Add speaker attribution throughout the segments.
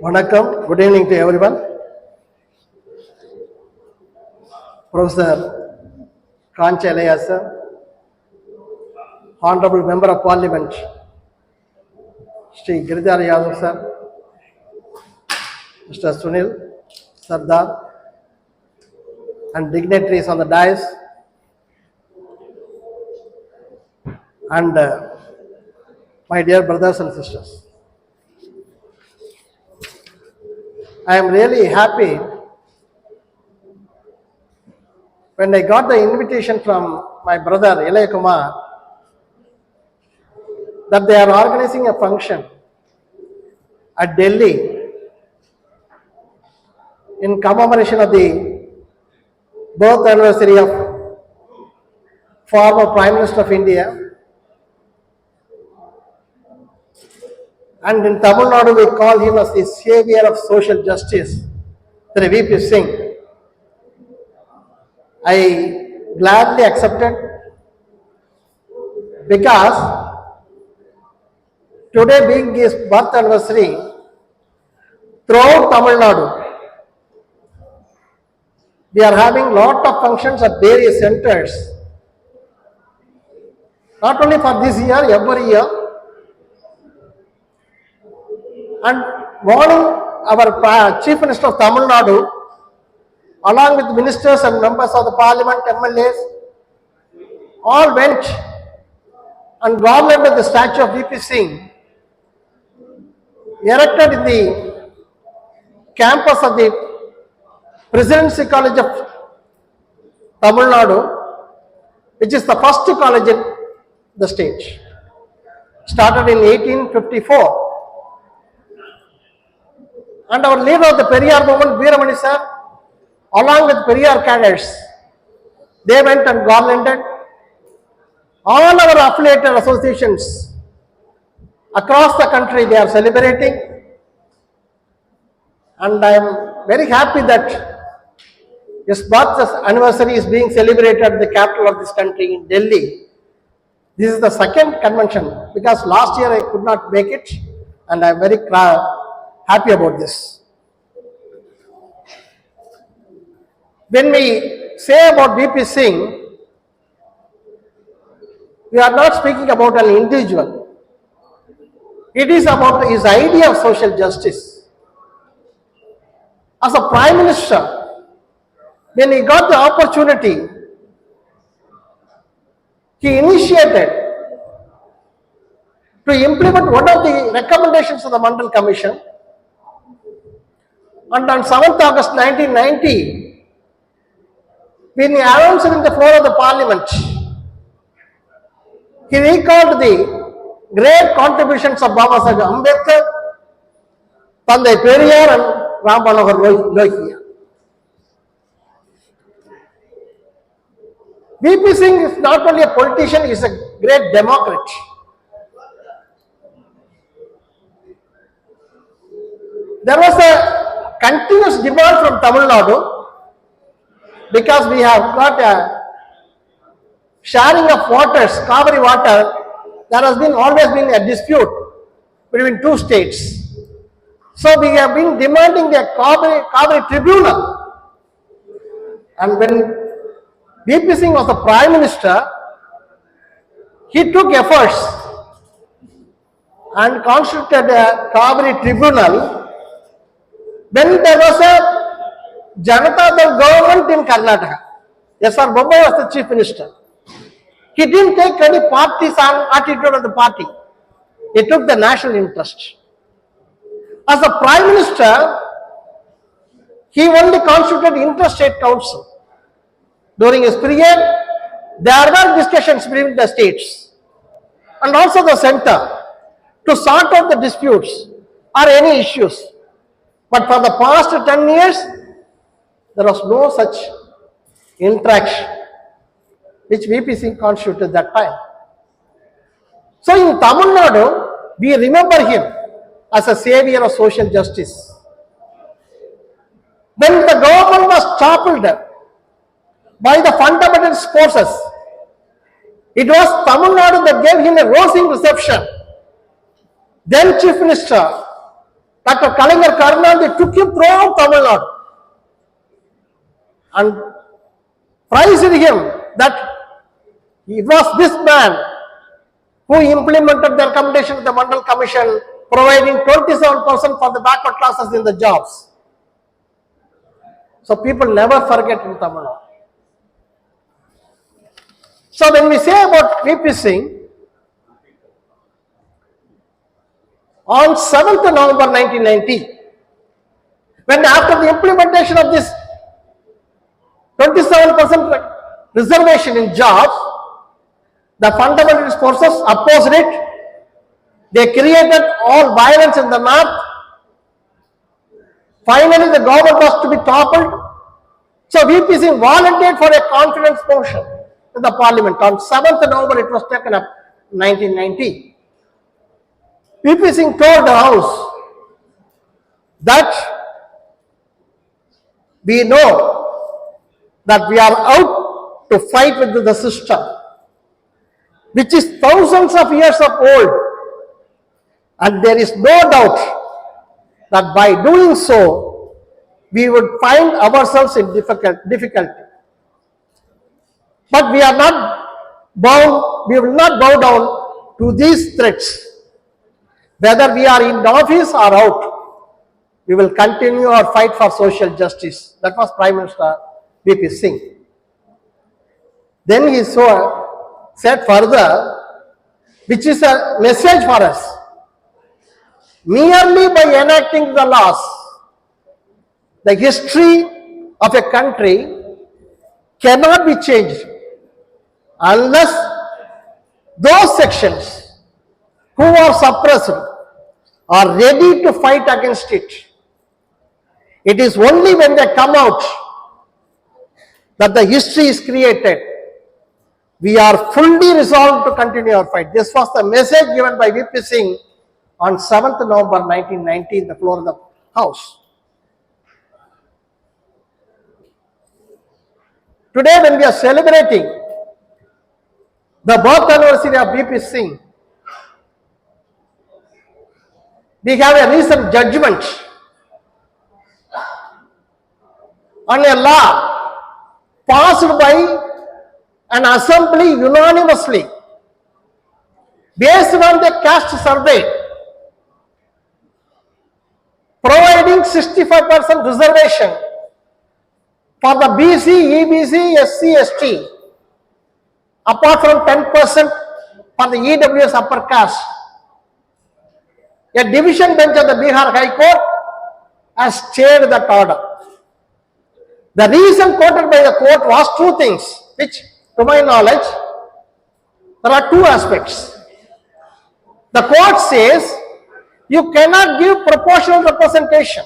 Speaker 1: Vanakkam, good evening to everyone. Professor Kanchalaya sir, Honorable Member of Parliament, Shri Giridhar Yadav sir, Mr. Sunil Sardar, and dignitaries on the dais, and my dear brothers and sisters. I am really happy when I got the invitation from my brother Ilay Kumar that they are organizing a function at Delhi in commemoration of the birth anniversary of former Prime Minister of India. And in Tamil Nadu, we call him as the savior of social justice, the V.P. Singh. I gladly accepted because today being his birth anniversary, throughout Tamil Nadu, we are having lot of functions at various centers. Not only for this year, every year. And morning, our Chief Minister of Tamil Nadu, along with ministers and members of the Parliament, MLAs, all went and garlanded the statue of V.P. Singh, erected in the campus of the Presidency College of Tamil Nadu, which is the first college in the state. Started in 1854. And our leader of the Periyar movement, Veeramani sir, along with Periyar cadets, they went and garlanded. All our affiliated associations across the country, they are celebrating. And I am very happy that his birth anniversary is being celebrated at the capital of this country in Delhi. This is the second convention because last year I could not make it, and I am very happy about this. When we say about V.P. Singh, we are not speaking about an individual. It is about his idea of social justice. As a Prime Minister, when he got the opportunity, he initiated to implement one of the recommendations of the Mandal Commission. And on 7th August 1990, when he announced it in the floor of the Parliament, he recalled the great contributions of Baba Saheb Ambedkar, Tandai Periyar and Ram Manohar Lohia. V.P. Singh is not only a politician, he is a great democrat. There was a continuous demand from Tamil Nadu because we have got a sharing of waters, Kaveri water. There has always been a dispute between two states. So we have been demanding the Kaveri tribunal. And when V.P. Singh was the Prime Minister, he took efforts and constituted a Kaveri tribunal when there was a Janata Dal government in Karnataka. Yes, sir, Bombay was the Chief Minister. He didn't take any partisan attitude of the party. He took the national interest. As a Prime Minister, he only constituted interstate council. During his period, there were discussions between the states and also the center to sort out the disputes or any issues. But for the past 10 years, there was no such interaction which V.P. Singh constituted that time. So in Tamil Nadu, we remember him as a savior of social justice. When the government was toppled by the fundamentalist forces, it was Tamil Nadu that gave him a rosy reception. Then Chief Minister Dr. Karunanidhy took him throughout Tamil Nadu and praised him that it was this man who implemented the recommendation of the Mandal Commission, providing 27% for the backward classes in the jobs. So people never forget in Tamil Nadu. So when we say about V.P. Singh, on 7th November 1990, when after the implementation of this 27% reservation in jobs, the fundamentalist forces opposed it. They created all violence in the north. Finally, the government was to be toppled. So V.P. Singh volunteered for a confidence motion in the parliament. On 7th November, it was taken up, 1990. V.P. Singh told the House that we know that we are out to fight with the system, which is thousands of years of old, and there is no doubt that by doing so, we would find ourselves in difficulty. But we are not bound, we will not bow down to these threats. Whether we are in office or out, we will continue our fight for social justice. That was Prime Minister V.P. Singh. Then he said further, which is a message for us. Merely by enacting the laws, the history of a country cannot be changed unless those sections who are suppressed are ready to fight against it. It is only when they come out that the history is created. We are fully resolved to continue our fight. This was the message given by V.P. Singh on 7th November 1990 in the floor of the House. Today, when we are celebrating the birth anniversary of V.P. Singh, we have a recent judgment on a law passed by an assembly unanimously based on the caste survey, providing 65% reservation for the BC, EBC, SC, ST, apart from 10% for the EWS upper caste. A division bench of the Bihar High Court has stayed that order. The reason quoted by the court was two things, which, to my knowledge, there are two aspects. The court says you cannot give proportional representation.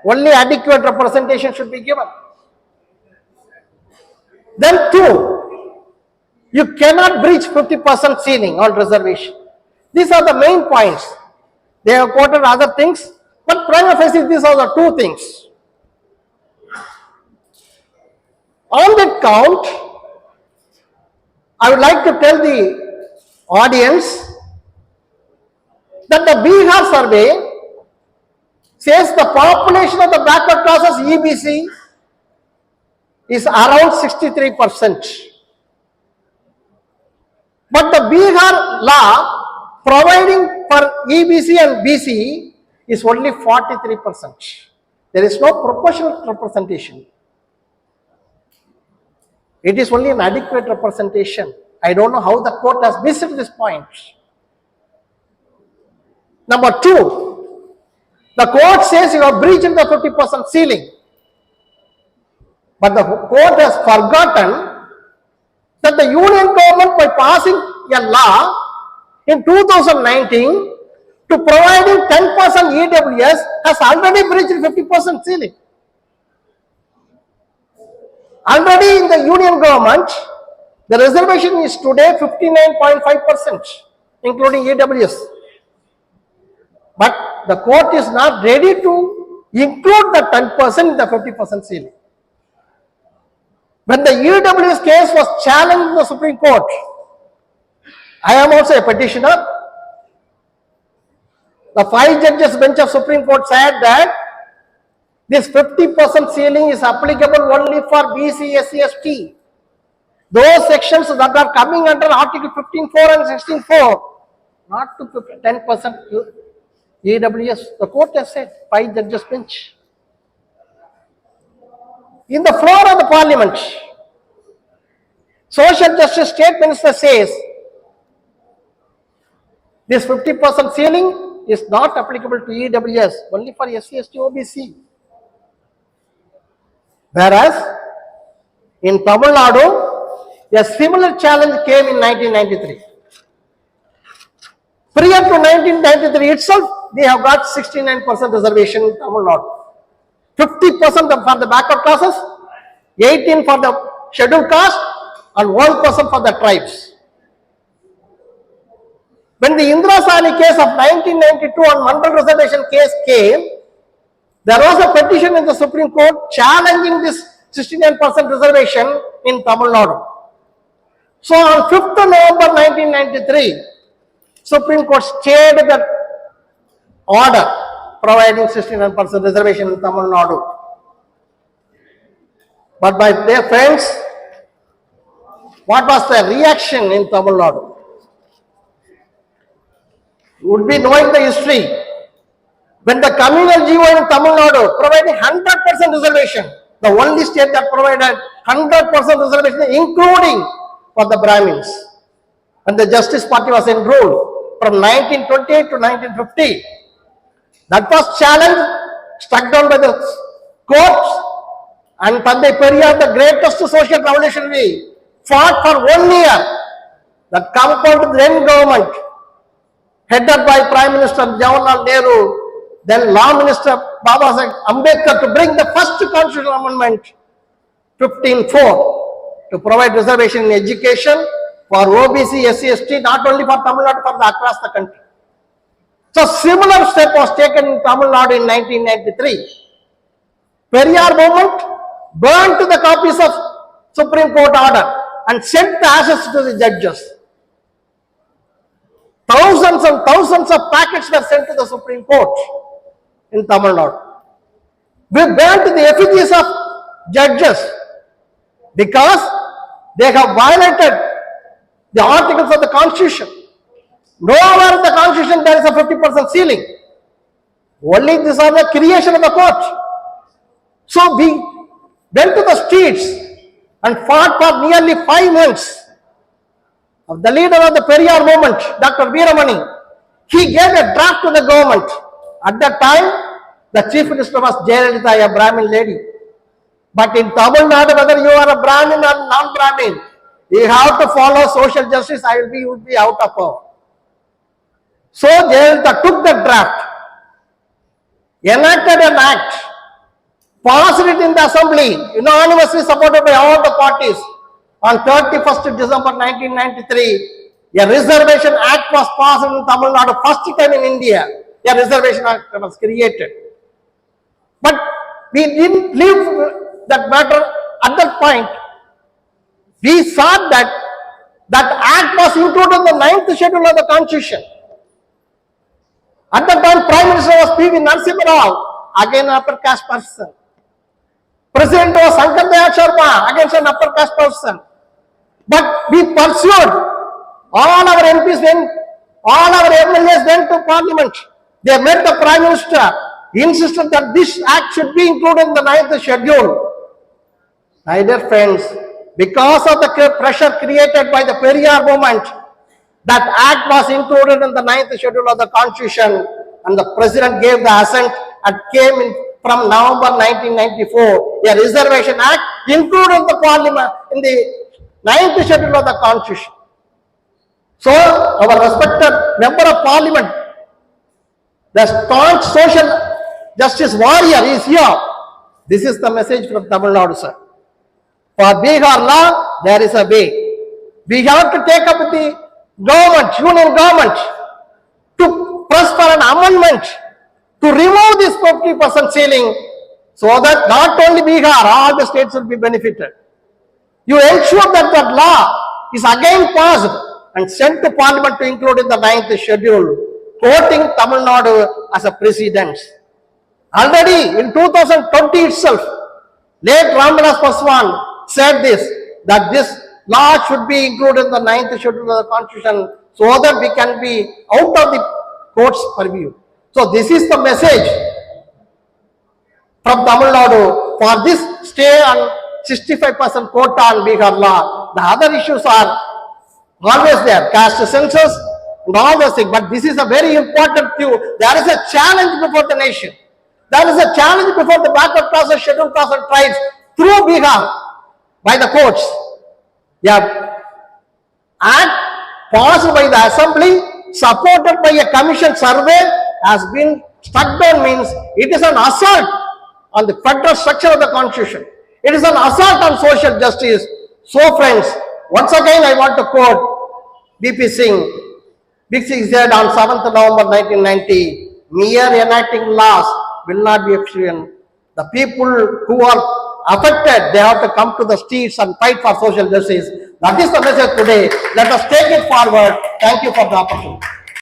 Speaker 1: Only adequate representation should be given. Then two, you cannot breach 50% ceiling on reservation. These are the main points. They have quoted other things, but prima facie these are the two things. On that count, I would like to tell the audience that the Bihar survey says the population of the backward classes EBC is around 63%. But the Bihar law providing for EBC and BC is only 43%. There is no proportional representation. It is only an adequate representation. I don't know how the court has missed this point. Number two, the court says you have breached the 50% ceiling. But the court has forgotten that the union government, by passing a law in 2019 to providing 10% EWS, has already breached 50% ceiling. Already in the union government, the reservation is today 59.5%, including EWS. But the court is not ready to include the 10% in the 50% ceiling. When the EWS case was challenged in the Supreme Court, I am also a petitioner. The 5 judges bench of Supreme Court said that this 50% ceiling is applicable only for BC, SC, ST. Those sections that are coming under Article 15.4 and 16.4, not to 10% EWS. The court has said, 5 judges bench. In the floor of the parliament, Social Justice State Minister says, this 50% ceiling is not applicable to EWS, only for SC, ST, OBC. Whereas, in Tamil Nadu, a similar challenge came in 1993. Prior to 1993 itself, they have got 69% reservation in Tamil Nadu. 50% for the backup classes, 18% for the scheduled caste, and 1% for the tribes. When the Indira Sahni case of 1992 and Mandal reservation case came, there was a petition in the Supreme Court challenging this 69% reservation in Tamil Nadu. So on 5th November 1993, Supreme Court stayed the order providing 69% reservation in Tamil Nadu. But my dear friends, what was the reaction in Tamil Nadu? You would be knowing the history. When the communal GO in Tamil Nadu provided 100% reservation, the only state that provided 100% reservation, including for the Brahmins. And the Justice Party was enrolled from 1928 to 1950. That was challenged, struck down by the courts, and Tandai Periyar, the greatest social revolutionary, fought for 1 year. That compelled the then government, headed by Prime Minister Jawaharlal Nehru, then Law Minister Babasaheb Ambedkar, to bring the first constitutional amendment, 15.4, to provide reservation in education for OBC, SC, ST, not only for Tamil Nadu, but across the country. So similar step was taken in Tamil Nadu in 1993. Periyar movement burned the copies of Supreme Court order and sent the ashes to the judges. Thousands and thousands of packets were sent to the Supreme Court in Tamil Nadu. We burnt the effigies of judges because they have violated the articles of the Constitution. Nowhere in the Constitution there is a 50% ceiling. Only these are the creation of the court. So we went to the streets and fought for nearly 5 months. The leader of the Periyar movement, Dr. Veeramani, he gave a draft to the government. At that time, the chief minister was Jayalalitha, a Brahmin lady. But in Tamil Nadu, whether you are a Brahmin or non-Brahmin, you have to follow social justice, you will be out of power. So Jayalalitha took the draft, enacted an act, passed it in the assembly, unanimously supported by all the parties. On 31st December 1993, a reservation act was passed in Tamil Nadu, first time in India. A reservation act was created. But we didn't leave that matter at that point. We saw that that act was included in the 9th schedule of the Constitution. At that time, Prime Minister was P.V. Narasimha Rao, again an upper caste person. President was Shankar Dayal Sharma, against an upper caste person. But we pursued. All our MPs went, all our MLAs went to Parliament. They met the Prime Minister, insisted that this act should be included in the 9th schedule. My dear friends, because of the pressure created by the Periyar movement, that act was included in the 9th schedule of the Constitution, and the President gave the assent and came in from November 1994. A reservation act included in the Parliament in the 9th schedule of the Constitution. So, our respected member of Parliament, the staunch social justice warrior is here. This is the message from Tamil Nadu, sir. For Bihar law, there is a way. We have to take up with the government, union government, to press for an amendment to remove this 50% ceiling, so that not only Bihar, all the states will be benefited. You ensure that that law is again passed and sent to Parliament to include in the 9th schedule. quoting Tamil Nadu as a precedent. Already in 2020 itself, late Ramadas Paswan said this, that this law should be included in the 9th schedule of the Constitution so that we can be out of the court's purview. So this is the message from Tamil Nadu for this stay on 65% quota on Bihar law. The other issues are always there, caste census and all those things. But this is a very important view. There is a challenge before the nation. There is a challenge before the backward classes, scheduled caste and tribes through Bihar by the courts. Yeah, act passed by the assembly, supported by a commission survey, has been struck down, means it is an assault on the federal structure of the Constitution. It is an assault on social justice. So friends, once again I want to quote V.P. Singh. V.P. Singh said on 7th November 1990, mere enacting laws will not be efficient. The people who are affected, they have to come to the streets and fight for social justice. That is the message today. Let us take it forward. Thank you for the opportunity.